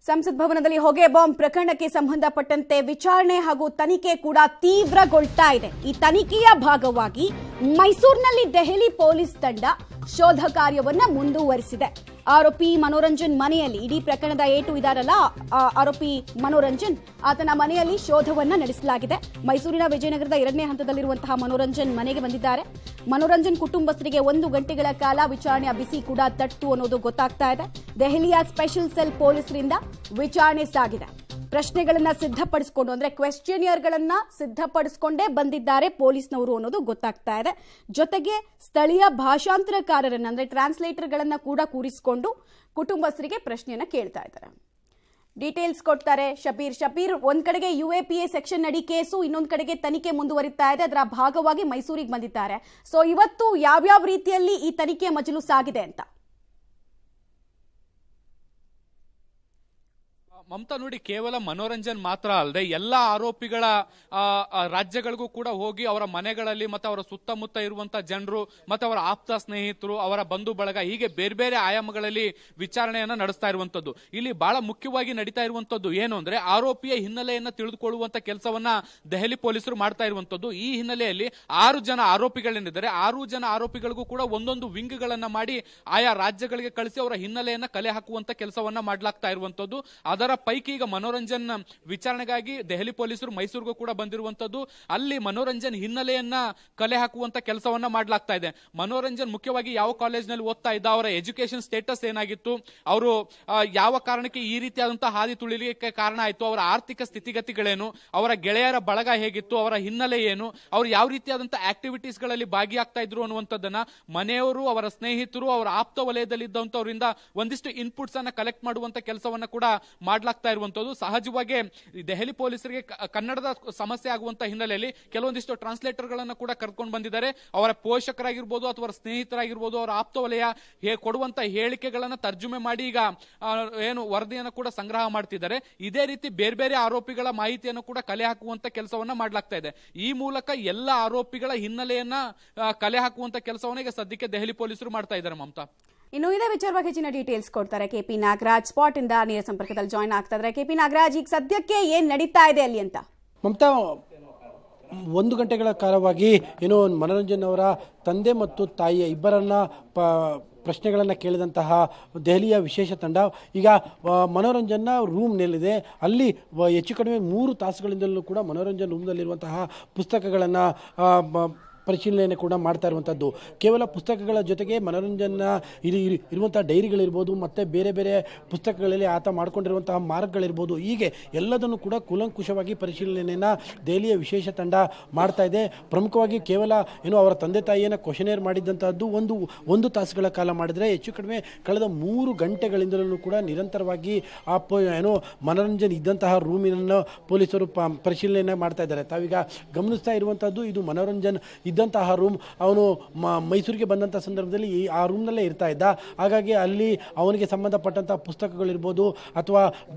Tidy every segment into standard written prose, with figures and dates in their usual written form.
ಸಂಸತ್ ಭವನದಲ್ಲಿ ಹೊಗೆ ಬಾಂಬ್ ಪ್ರಕರಣಕ್ಕೆ ಸಂಬಂಧಪಟ್ಟಂತೆ ವಿಚಾರಣೆ ಹಾಗೂ ತನಿಖೆ ಕೂಡ ತೀವ್ರಗೊಳ್ತಾ ಇದೆ. ಈ ತನಿಖೆಯ ಭಾಗವಾಗಿ ಮೈಸೂರಿನಲ್ಲಿ ದೆಹಲಿ ಪೊಲೀಸ್ ತಂಡ ಶೋಧ ಕಾರ್ಯವನ್ನ ಮುಂದುವರಿಸಿದೆ. ಆರೋಪಿ ಮನೋರಂಜನ್ ಮನೆಯಲ್ಲಿ ಇಡೀ ಪ್ರಕರಣದ ಏಟು ಇದಾರಲ್ಲ ಆರೋಪಿ ಮನೋರಂಜನ್, ಆತನ ಮನೆಯಲ್ಲಿ ಶೋಧವನ್ನ ನಡೆಸಲಾಗಿದೆ. ಮೈಸೂರಿನ ವಿಜಯನಗರದ 2ನೇ ಹಂತದಲ್ಲಿರುವಂತಹ ಮನೋರಂಜನ್ ಮನೆಗೆ ಬಂದಿದ್ದಾರೆ. ಮನೋರಂಜನ್ ಕುಟುಂಬಸ್ಥರಿಗೆ 1 ಗಂಟೆಗಳ ಕಾಲ ವಿಚಾರಣೆಯ ಬಿಸಿ ಕೂಡ ತಟ್ಟು ಅನ್ನೋದು ಗೊತ್ತಾಗ್ತಾ ಇದೆ. ದೆಹಲಿಯ ಸ್ಪೆಷಲ್ ಸೆಲ್ ಪೊಲೀಸರಿಂದ ವಿಚಾರಣೆ ಸಾಗಿದೆ. ಪ್ರಶ್ನೆಗಳನ್ನ ಸಿದ್ಧಪಡಿಸಿಕೊಂಡು ಅಂದ್ರೆ ಕ್ವೆಶ್ಚನಿಯರ್ಗಳನ್ನ ಸಿದ್ಧಪಡಿಸಿಕೊಂಡೇ ಬಂದಿದ್ದಾರೆ ಪೊಲೀಸ್ನವರು ಅನ್ನೋದು ಗೊತ್ತಾಗ್ತಾ ಇದೆ. ಜೊತೆಗೆ ಸ್ಥಳೀಯ ಭಾಷಾಂತರಕಾರರನ್ನ ಅಂದ್ರೆ ಟ್ರಾನ್ಸ್ಲೇಟರ್ಗಳನ್ನ ಕೂಡ ಕೂರಿಸಿಕೊಂಡು ಕುಟುಂಬಸ್ಥರಿಗೆ ಪ್ರಶ್ನೆಯನ್ನ ಕೇಳ್ತಾ ಇದ್ದಾರೆ. ಡೀಟೇಲ್ಸ್ ಕೊಡ್ತಾರೆ ಶಬೀರ್. ಒಂದ್ ಕಡೆಗೆ UAPA ಸೆಕ್ಷನ್ ಅಡಿ ಕೇಸು, ಇನ್ನೊಂದ್ ಕಡೆಗೆ ತನಿಖೆ ಮುಂದುವರಿತಾ ಇದೆ. ಅದರ ಭಾಗವಾಗಿ ಮೈಸೂರಿಗೆ ಬಂದಿದ್ದಾರೆ. ಸೊ ಇವತ್ತು ಯಾವ್ಯಾವ ರೀತಿಯಲ್ಲಿ ಈ ತನಿಖೆ ಮಜಲು ಸಾಗಿದೆ ಅಂತ ಮಮತಾ ನೋಡಿ, ಕೇವಲ ಮನೋರಂಜನ್ ಮಾತ್ರ ಅಲ್ಲದೆ ಎಲ್ಲ ಆರೋಪಿಗಳ ರಾಜ್ಯಗಳಿಗೂ ಕೂಡ ಹೋಗಿ ಅವರ ಮನೆಗಳಲ್ಲಿ ಮತ್ತೆ ಅವರ ಸುತ್ತಮುತ್ತ ಇರುವಂತಹ ಜನರು ಮತ್ತೆ ಅವರ ಆಪ್ತ ಸ್ನೇಹಿತರು, ಅವರ ಬಂಧು ಬಳಗ, ಹೀಗೆ ಬೇರೆ ಬೇರೆ ಆಯಾಮಗಳಲ್ಲಿ ವಿಚಾರಣೆಯನ್ನ ನಡೆಸ್ತಾ ಇರುವಂತದ್ದು. ಇಲ್ಲಿ ಬಹಳ ಮುಖ್ಯವಾಗಿ ನಡೀತಾ ಇರುವಂತದ್ದು ಏನು ಅಂದ್ರೆ ಆರೋಪಿಯ ಹಿನ್ನೆಲೆಯನ್ನ ತಿಳಿದುಕೊಳ್ಳುವಂತ ಕೆಲಸವನ್ನ ದೆಹಲಿ ಪೊಲೀಸರು ಮಾಡ್ತಾ ಇರುವಂತದ್ದು. ಈ ಹಿನ್ನೆಲೆಯಲ್ಲಿ 6 ಜನ ಆರೋಪಿಗಳೇನಿದ್ದಾರೆ, 6 ಜನ ಆರೋಪಿಗಳಿಗೂ ಕೂಡ ಒಂದೊಂದು ವಿಂಗ್ ಗಳನ್ನ ಮಾಡಿ ಆಯಾ ರಾಜ್ಯಗಳಿಗೆ ಕಳಿಸಿ ಅವರ ಹಿನ್ನೆಲೆಯನ್ನ ಕಲೆ ಹಾಕುವಂತ ಕೆಲಸವನ್ನ ಮಾಡ್ಲಾಗ್ತಾ ಇರುವಂತದ್ದು. ಅದರ ಪೈಕಿ ಈಗ ಮನೋರಂಜನ್ ವಿಚಾರಣೆಗಾಗಿ ದೆಹಲಿ ಪೊಲೀಸರು ಮೈಸೂರಿಗೂ ಕೂಡ ಬಂದಿರುವಂತದ್ದು. ಅಲ್ಲಿ ಮನೋರಂಜನ್ ಹಿನ್ನೆಲೆಯನ್ನ ಕಲೆ ಹಾಕುವಂತ ಕೆಲಸವನ್ನ ಮಾಡ್ಲಾಗ್ತಾ ಇದೆ. ಮನೋರಂಜನ್ ಮುಖ್ಯವಾಗಿ ಯಾವ ಕಾಲೇಜ್ನಲ್ಲಿ ಓದ್ತಾ ಇದ್ದ, ಅವರ ಎಜುಕೇಶನ್ ಸ್ಟೇಟಸ್ ಏನಾಗಿತ್ತು, ಅವರು ಯಾವ ಕಾರಣಕ್ಕೆ ಈ ರೀತಿಯಾದಂತಹ ಹಾದಿ ತುಳಿಲಿಕ್ಕೆ ಕಾರಣ ಆಯ್ತು, ಅವರ ಆರ್ಥಿಕ ಸ್ಥಿತಿಗತಿಗಳೇನು, ಅವರ ಗೆಳೆಯರ ಬಳಗ ಹೇಗಿತ್ತು, ಅವರ ಹಿನ್ನೆಲೆ ಏನು, ಅವರು ಯಾವ ರೀತಿಯಾದಂತಹ ಆಕ್ಟಿವಿಟೀಸ್ ಗಳಲ್ಲಿ ಭಾಗಿಯಾಗ್ತಾ ಇದ್ರು ಅನ್ನುವಂಥದ್ದನ್ನ ಮನೆಯವರು, ಅವರ ಸ್ನೇಹಿತರು, ಅವರ ಆಪ್ತ ವಲಯದಲ್ಲಿ ಇದ್ದಂತವರಿಂದ ಒಂದಿಷ್ಟು ಇನ್ಪುಟ್ಸ್ ಅನ್ನ ಕಲೆಕ್ಟ್ ಮಾಡುವಂತ ಕೆಲಸವನ್ನ ಕೂಡ ಮಾಡ್ಲಾಗ್ತಾ ಇರುವಂತದ್ದು. ಸಹಜವಾಗಿ ದೆಹಲಿ ಪೊಲೀಸರಿಗೆ ಕನ್ನಡದ ಸಮಸ್ಯೆ ಆಗುವಂತ ಹಿನ್ನೆಲೆಯಲ್ಲಿ ಕೆಲವೊಂದಿಷ್ಟು ಟ್ರಾನ್ಸ್ಲೇಟರ್ ಗಳನ್ನ ಕೂಡ ಕರ್ಕೊಂಡು ಬಂದಿದ್ದಾರೆ. ಅವರ ಪೋಷಕರಾಗಿರ್ಬೋದು ಅಥವಾ ಸ್ನೇಹಿತರಾಗಿರ್ಬೋದು, ಅವರ ಆಪ್ತ ವಲಯ ಕೊಡುವಂತ ಹೇಳಿಕೆಗಳನ್ನ ತರ್ಜುಮೆ ಮಾಡಿ ಈಗ ಏನು ವರದಿಯನ್ನು ಕೂಡ ಸಂಗ್ರಹ ಮಾಡ್ತಿದ್ದಾರೆ. ಇದೇ ರೀತಿ ಬೇರೆ ಬೇರೆ ಆರೋಪಿಗಳ ಮಾಹಿತಿಯನ್ನು ಕೂಡ ಕಲೆ ಹಾಕುವಂತ ಕೆಲಸವನ್ನ ಮಾಡ್ಲಾಗ್ತಾ ಇದೆ. ಈ ಮೂಲಕ ಎಲ್ಲ ಆರೋಪಿಗಳ ಹಿನ್ನೆಲೆಯನ್ನ ಕಲೆ ಹಾಕುವಂತ ಕೆಲಸವನ್ನ ಈಗ ಸದ್ಯಕ್ಕೆ ದೆಹಲಿ ಪೊಲೀಸರು ಮಾಡ್ತಾ ಇದ್ದಾರೆ. ಮಮತಾ, ಇನ್ನು ಇದೇ ವಿಚಾರವಾಗಿ ಹೆಚ್ಚಿನ ಡೀಟೇಲ್ಸ್ ಕೊಡ್ತಾರೆ KP ನಾಗರಾಜ್, ಸ್ಪಾಟ್ ಇಂದ ನೇರ ಸಂಪರ್ಕದಲ್ಲಿ ಜಾಯ್ನ್ ಆಗ್ತಾ ಇದ್ದಾರೆ. KP ನಾಗರಾಜ್, ಈಗ ಸದ್ಯಕ್ಕೆ ಏನ್ ನಡೀತಾ ಇದೆ ಅಲ್ಲಿ ಅಂತ? ಮಮತಾ, 1 ಗಂಟೆಗಳ ಕಾಲವಾಗಿ ಏನು ಮನೋರಂಜನ್ ಅವರ ತಂದೆ ಮತ್ತು ತಾಯಿಯ ಇಬ್ಬರನ್ನ ಪ್ರಶ್ನೆಗಳನ್ನು ಕೇಳಿದಂತಹ ದೆಹಲಿಯ ವಿಶೇಷ ತಂಡ ಈಗ ಮನೋರಂಜನ್ನ ರೂಮ್ನಲ್ಲಿದೆ. ಅಲ್ಲಿ ಹೆಚ್ಚು ಕಡಿಮೆ 3 ತಾಸುಗಳಿಂದಲೂ ಕೂಡ ಮನೋರಂಜನ್ ರೂಮ್ನಲ್ಲಿರುವಂತಹ ಪುಸ್ತಕಗಳನ್ನು ಪರಿಶೀಲನೆ ಕೂಡ ಮಾಡ್ತಾ ಇರುವಂಥದ್ದು. ಕೇವಲ ಪುಸ್ತಕಗಳ ಜೊತೆಗೆ ಮನೋರಂಜನ್ನ ಇರುವಂಥ ಡೈರಿಗಳಿರ್ಬೋದು, ಮತ್ತು ಬೇರೆ ಬೇರೆ ಪುಸ್ತಕಗಳಲ್ಲಿ ಆತ ಮಾಡಿಕೊಂಡಿರುವಂತಹ ಮಾರ್ಕ್ಗಳಿರ್ಬೋದು, ಹೀಗೆ ಎಲ್ಲದನ್ನು ಕೂಡ ಕೂಲಂಕುಷವಾಗಿ ಪರಿಶೀಲನೆಯನ್ನು ದೆಹಲಿಯ ವಿಶೇಷ ತಂಡ ಮಾಡ್ತಾ ಇದೆ. ಪ್ರಮುಖವಾಗಿ ಕೇವಲ ಏನು ಅವರ ತಂದೆ ತಾಯಿಯನ್ನು ಕ್ವಶನೇರ್ ಮಾಡಿದ್ದಂಥದ್ದು ಒಂದು ತಾಸುಗಳ ಕಾಲ ಮಾಡಿದರೆ, ಹೆಚ್ಚು ಕಡಿಮೆ ಕಳೆದ 3 ಗಂಟೆಗಳಿಂದಲೂ ಕೂಡ ನಿರಂತರವಾಗಿ ಏನು ಮನೋರಂಜನ್ ಇದ್ದಂತಹ ರೂಮಿನನ್ನು ಪೊಲೀಸರು ಪರಿಶೀಲನೆ ಮಾಡ್ತಾ ಇದ್ದಾರೆ. ತಾವೀಗ ಗಮನಿಸ್ತಾ ಇರುವಂಥದ್ದು ಇದು ಮನೋರಂಜನ್ ಇದ್ದಂತಹ ರೂಮ್. ಅವನು ಮೈಸೂರಿಗೆ ಬಂದಂಥ ಸಂದರ್ಭದಲ್ಲಿ ಆ ರೂಮ್ನಲ್ಲೇ ಇರ್ತಾ ಇದ್ದ. ಹಾಗಾಗಿ ಅಲ್ಲಿ ಅವನಿಗೆ ಸಂಬಂಧಪಟ್ಟಂಥ ಪುಸ್ತಕಗಳಿರ್ಬೋದು ಅಥವಾ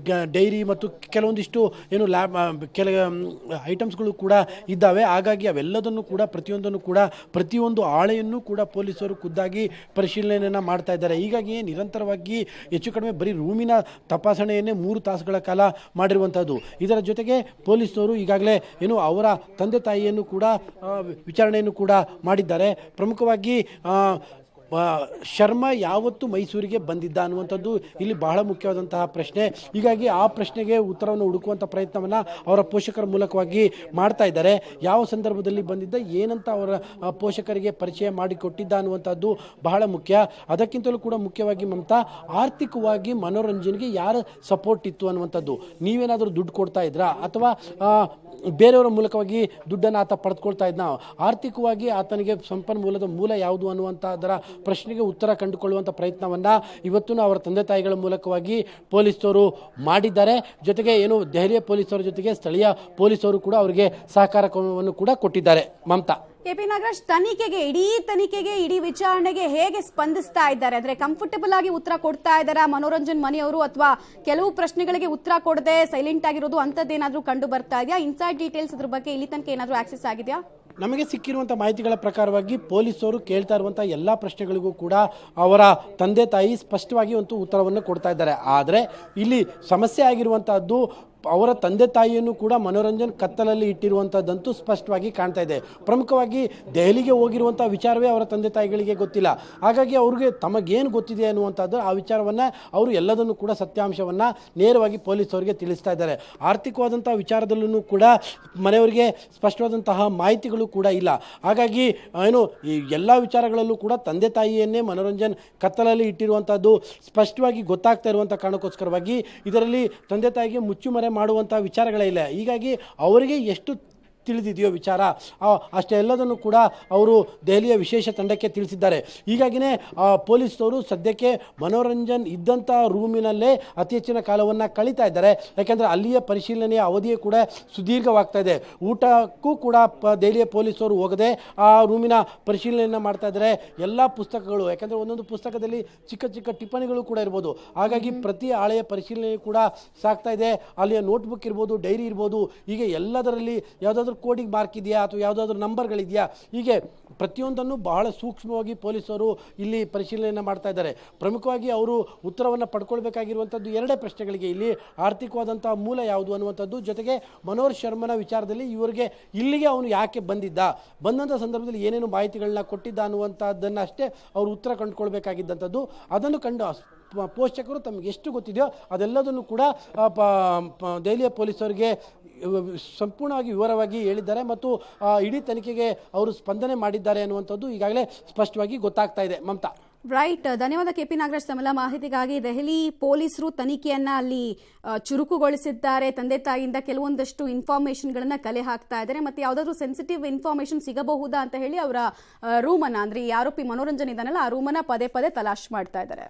ಡೈರಿ ಮತ್ತು ಕೆಲವೊಂದಿಷ್ಟು ಏನು ಕೆಲ ಐಟಮ್ಸ್ಗಳು ಕೂಡ ಇದ್ದಾವೆ. ಹಾಗಾಗಿ ಅವೆಲ್ಲದನ್ನು ಕೂಡ ಪ್ರತಿಯೊಂದು ಹಾಳೆಯನ್ನು ಕೂಡ ಪೊಲೀಸರು ಖುದ್ದಾಗಿ ಪರಿಶೀಲನೆಯನ್ನು ಮಾಡ್ತಾ ಇದ್ದಾರೆ. ಹೀಗಾಗಿ ನಿರಂತರವಾಗಿ ಹೆಚ್ಚು ಕಡಿಮೆ ಬರೀ ರೂಮಿನ ತಪಾಸಣೆಯನ್ನೇ 3 ತಾಸುಗಳ ಕಾಲ ಮಾಡಿರುವಂಥದ್ದು. ಇದರ ಜೊತೆಗೆ ಪೊಲೀಸರು ಈಗಾಗಲೇ ಏನು ಅವರ ತಂದೆ ತಾಯಿಯನ್ನು ಕೂಡ ವಿಚಾರಣೆಯನ್ನು ಕೂಡ ಮಾಡಿದ್ದಾರೆ. ಪ್ರಮುಖವಾಗಿ ಶರ್ಮಾ ಯಾವತ್ತು ಮೈಸೂರಿಗೆ ಬಂದಿದ್ದ ಅನ್ನುವಂಥದ್ದು ಇಲ್ಲಿ ಬಹಳ ಮುಖ್ಯವಾದಂತಹ ಪ್ರಶ್ನೆ. ಹೀಗಾಗಿ ಆ ಪ್ರಶ್ನೆಗೆ ಉತ್ತರವನ್ನು ಹುಡುಕುವಂಥ ಪ್ರಯತ್ನವನ್ನು ಅವರ ಪೋಷಕರ ಮೂಲಕವಾಗಿ ಮಾಡ್ತಾ ಇದ್ದಾರೆ. ಯಾವ ಸಂದರ್ಭದಲ್ಲಿ ಬಂದಿದ್ದ, ಏನಂತ ಅವರ ಪೋಷಕರಿಗೆ ಪರಿಚಯ ಮಾಡಿಕೊಟ್ಟಿದ್ದ ಅನ್ನುವಂಥದ್ದು ಬಹಳ ಮುಖ್ಯ. ಅದಕ್ಕಿಂತಲೂ ಕೂಡ ಮುಖ್ಯವಾಗಿ ಮಮತಾ, ಆರ್ಥಿಕವಾಗಿ ಮನೋರಂಜನೆಗೆ ಯಾರ ಸಪೋರ್ಟ್ ಇತ್ತು ಅನ್ನುವಂಥದ್ದು. ನೀವೇನಾದರೂ ದುಡ್ಡು ಕೊಡ್ತಾ ಇದ್ರಾ ಅಥವಾ ಬೇರೆಯವರ ಮೂಲಕವಾಗಿ ದುಡ್ಡನ್ನು ಆತ ಪಡೆದುಕೊಳ್ತಾ ಇದ್ನ? ಆರ್ಥಿಕವಾಗಿ ಆತನಿಗೆ ಸಂಪನ್ಮೂಲದ ಮೂಲ ಯಾವುದು ಅನ್ನುವಂಥದ್ದರ ಪ್ರಶ್ನೆಗೆ ಉತ್ತರ ಕಂಡುಕೊಳ್ಳುವಂಥ ಪ್ರಯತ್ನವನ್ನು ಇವತ್ತು ಅವರ ತಂದೆ ತಾಯಿಗಳ ಮೂಲಕವಾಗಿ ಪೊಲೀಸರು ಮಾಡಿದ್ದಾರೆ. ಜೊತೆಗೆ ಏನು ದೆಹಲಿಯ ಪೊಲೀಸರ ಜೊತೆಗೆ ಸ್ಥಳೀಯ ಪೊಲೀಸರು ಕೂಡ ಅವರಿಗೆ ಸಹಕಾರವನ್ನು ಕೂಡ ಕೊಟ್ಟಿದ್ದಾರೆ. ಮಮತಾ, KP ನಾಗರಾಜ್, ತನಿಖೆಗೆ ಇಡೀ ವಿಚಾರಣೆಗೆ ಹೇಗೆ ಸ್ಪಂದಿಸ್ತಾ ಇದ್ದಾರೆ? ಅಂದ್ರೆ ಕಂಫರ್ಟಬಲ್ ಆಗಿ ಉತ್ತರ ಕೊಡ್ತಾ ಇದ್ದಾರಾ ಮನೋರಂಜನ್ ಮನೆಯವರು, ಅಥವಾ ಕೆಲವು ಪ್ರಶ್ನೆಗಳಿಗೆ ಉತ್ತರ ಕೊಡದೆ ಸೈಲೆಂಟ್ ಆಗಿರೋದು ಅಂತದ್ದೇನಾದ್ರೂ ಕಂಡು ಬರ್ತಾ ಇದೆಯಾ? ಇನ್ಸೈಡ್ ಡೀಟೇಲ್ಸ್ ಅದ್ರ ಬಗ್ಗೆ ಇಲ್ಲಿ ತನಕ ಏನಾದ್ರೂ ಆಕ್ಸೆಸ್ ಆಗಿದೆಯಾ? ನಮಗೆ ಸಿಕ್ಕಿರುವಂಥ ಮಾಹಿತಿಗಳ ಪ್ರಕಾರವಾಗಿ ಪೊಲೀಸರು ಕೇಳ್ತಾ ಇರುವಂಥ ಎಲ್ಲ ಪ್ರಶ್ನೆಗಳಿಗೂ ಕೂಡ ಅವರ ತಂದೆ ತಾಯಿ ಸ್ಪಷ್ಟವಾಗಿ ಒಂದು ಉತ್ತರವನ್ನು ಕೊಡ್ತಾ ಇದ್ದಾರೆ. ಆದರೆ ಇಲ್ಲಿ ಸಮಸ್ಯೆ ಆಗಿರುವಂತಹದ್ದು ಅವರ ತಂದೆ ತಾಯಿಯನ್ನು ಕೂಡ ಮನೋರಂಜನ್ ಕತ್ತಲಲ್ಲಿ ಇಟ್ಟಿರುವಂಥದ್ದಂತೂ ಸ್ಪಷ್ಟವಾಗಿ ಕಾಣ್ತಾ ಇದೆ. ಪ್ರಮುಖವಾಗಿ ದೆಹಲಿಗೆ ಹೋಗಿರುವಂಥ ವಿಚಾರವೇ ಅವರ ತಂದೆ ತಾಯಿಗಳಿಗೆ ಗೊತ್ತಿಲ್ಲ. ಹಾಗಾಗಿ ಅವ್ರಿಗೆ ತಮಗೇನು ಗೊತ್ತಿದೆ ಅನ್ನುವಂಥದ್ದು ಆ ವಿಚಾರವನ್ನು ಅವರು ಎಲ್ಲದನ್ನು ಕೂಡ ಸತ್ಯಾಂಶವನ್ನು ನೇರವಾಗಿ ಪೊಲೀಸರಿಗೆ ತಿಳಿಸ್ತಾ ಇದ್ದಾರೆ. ಆರ್ಥಿಕವಾದಂಥ ವಿಚಾರದಲ್ಲೂ ಕೂಡ ಮನೆಯವರಿಗೆ ಸ್ಪಷ್ಟವಾದಂತಹ ಮಾಹಿತಿಗಳು ಕೂಡ ಇಲ್ಲ. ಹಾಗಾಗಿ ಏನು ಈ ಎಲ್ಲ ವಿಚಾರಗಳಲ್ಲೂ ಕೂಡ ತಂದೆ ತಾಯಿಯನ್ನೇ ಮನೋರಂಜನ್ ಕತ್ತಲಲ್ಲಿ ಇಟ್ಟಿರುವಂಥದ್ದು ಸ್ಪಷ್ಟವಾಗಿ ಗೊತ್ತಾಗ್ತಾ ಇರುವಂಥ ಕಾರಣಕ್ಕೋಸ್ಕರವಾಗಿ ಇದರಲ್ಲಿ ತಂದೆ ತಾಯಿಗೆ ಮುಚ್ಚುಮರೆ ಮಾಡುವಂಥ ವಿಚಾರಗಳೇ ಇಲ್ಲ. ಹೀಗಾಗಿ ಅವರಿಗೆ ಎಷ್ಟು ತಿಳಿದಿದೆಯೋ ವಿಚಾರ ಅಷ್ಟೆಲ್ಲದನ್ನು ಕೂಡ ಅವರು ದೆಹಲಿಯ ವಿಶೇಷ ತಂಡಕ್ಕೆ ತಿಳಿಸಿದ್ದಾರೆ. ಹೀಗಾಗಿನೇ ಪೊಲೀಸರು ಸದ್ಯಕ್ಕೆ ಮನೋರಂಜನ್ ಇದ್ದಂಥ ರೂಮಿನಲ್ಲೇ ಅತಿ ಹೆಚ್ಚಿನ ಕಾಲವನ್ನು ಕಳೀತಾ ಇದ್ದಾರೆ. ಯಾಕೆಂದರೆ ಅಲ್ಲಿಯ ಪರಿಶೀಲನೆಯ ಅವಧಿಯೇ ಕೂಡ ಸುದೀರ್ಘವಾಗ್ತಾ ಇದೆ. ಊಟಕ್ಕೂ ಕೂಡ ದೆಹಲಿಯ ಪೊಲೀಸರು ಹೋಗದೆ ಆ ರೂಮಿನ ಪರಿಶೀಲನೆಯನ್ನು ಮಾಡ್ತಾ ಇದ್ದಾರೆ. ಎಲ್ಲ ಪುಸ್ತಕಗಳು, ಯಾಕೆಂದರೆ ಒಂದೊಂದು ಪುಸ್ತಕದಲ್ಲಿ ಚಿಕ್ಕ ಚಿಕ್ಕ ಟಿಪ್ಪಣಿಗಳು ಕೂಡ ಇರ್ಬೋದು. ಹಾಗಾಗಿ ಪ್ರತಿ ಹಾಳೆಯ ಪರಿಶೀಲನೆ ಕೂಡ ಸಾಗ್ತಾ ಇದೆ. ಅಲ್ಲಿಯ ನೋಟ್ಬುಕ್ ಇರ್ಬೋದು, ಡೈರಿ ಇರ್ಬೋದು, ಹೀಗೆ ಎಲ್ಲದರಲ್ಲಿ ಯಾವುದಾದ್ರೂ ಕೋಡಿಗೆ ಮಾರ್ಕ್ ಇದೆಯಾ ಅಥವಾ ಯಾವುದಾದ್ರೂ ನಂಬರ್ಗಳಿದೆಯಾ, ಹೀಗೆ ಪ್ರತಿಯೊಂದನ್ನು ಬಹಳ ಸೂಕ್ಷ್ಮವಾಗಿ ಪೊಲೀಸರು ಇಲ್ಲಿ ಪರಿಶೀಲನೆ ಮಾಡ್ತಾ ಇದ್ದಾರೆ. ಪ್ರಮುಖವಾಗಿ ಅವರು ಉತ್ತರವನ್ನು ಪಡ್ಕೊಳ್ಬೇಕಾಗಿರುವಂಥದ್ದು ಎರಡೇ ಪ್ರಶ್ನೆಗಳಿಗೆ. ಇಲ್ಲಿ ಆರ್ಥಿಕವಾದಂಥ ಮೂಲ ಯಾವುದು ಅನ್ನುವಂಥದ್ದು, ಜೊತೆಗೆ ಮನೋಹರ್ ಶರ್ಮನ ವಿಚಾರದಲ್ಲಿ ಇವರಿಗೆ ಇಲ್ಲಿಗೆ ಅವನು ಯಾಕೆ ಬಂದಂಥ ಸಂದರ್ಭದಲ್ಲಿ ಏನೇನು ಮಾಹಿತಿಗಳನ್ನ ಕೊಟ್ಟಿದ್ದ ಅನ್ನುವಂಥದ್ದನ್ನು ಅಷ್ಟೇ ಅವರು ಉತ್ತರ ಕಂಡುಕೊಳ್ಬೇಕಾಗಿದ್ದಂಥದ್ದು. ಅದನ್ನು ಕಂಡು ಪೋಷಕರು ತಮಗೆ ಎಷ್ಟು ಗೊತ್ತಿದೆಯೋ ಅದೆಲ್ಲದನ್ನು ಕೂಡ ದೆಹಲಿಯ ಪೊಲೀಸರಿಗೆ ಸಂಪೂರ್ಣವಾಗಿ ವಿವರವಾಗಿ ಹೇಳಿದ್ದಾರೆ ಮತ್ತು ಇಡೀ ತನಿಖೆಗೆ ಅವರು ಸ್ಪಂದನೆ ಮಾಡಿದ್ದಾರೆ ಅನ್ನುವಂಥದ್ದು ಈಗಾಗಲೇ ಸ್ಪಷ್ಟವಾಗಿ ಗೊತ್ತಾಗ್ತಾ ಇದೆ. ಮಮತಾ. ರೈಟ್, ಧನ್ಯವಾದ KP ನಾಗರಾಜ್ ತಮ್ಮೆಲ್ಲ ಮಾಹಿತಿಗಾಗಿ. ದೆಹಲಿ ಪೊಲೀಸರು ತನಿಖೆಯನ್ನ ಅಲ್ಲಿ ಚುರುಕುಗೊಳಿಸಿದ್ದಾರೆ. ತಂದೆ ತಾಯಿಯಿಂದ ಕೆಲವೊಂದಷ್ಟು ಇನ್ಫಾರ್ಮೇಶನ್ಗಳನ್ನ ಕಲೆ ಹಾಕ್ತಾ ಇದ್ದಾರೆ. ಮತ್ತೆ ಯಾವುದಾದ್ರೂ ಸೆನ್ಸಿಟಿವ್ ಇನ್ಫಾರ್ಮೇಶನ್ ಸಿಗಬಹುದಾ ಅಂತ ಹೇಳಿ ಅವರ ರೂಮನ್ನ, ಅಂದ್ರೆ ಈ ಆರೋಪಿ ಮನೋರಂಜನ್ ಇದ್ದಾನಲ್ಲ ಆ ರೂಮನ್ನ ಪದೇ ಪದೇ ತಲಾಶ್ ಮಾಡ್ತಾ ಇದ್ದಾರೆ.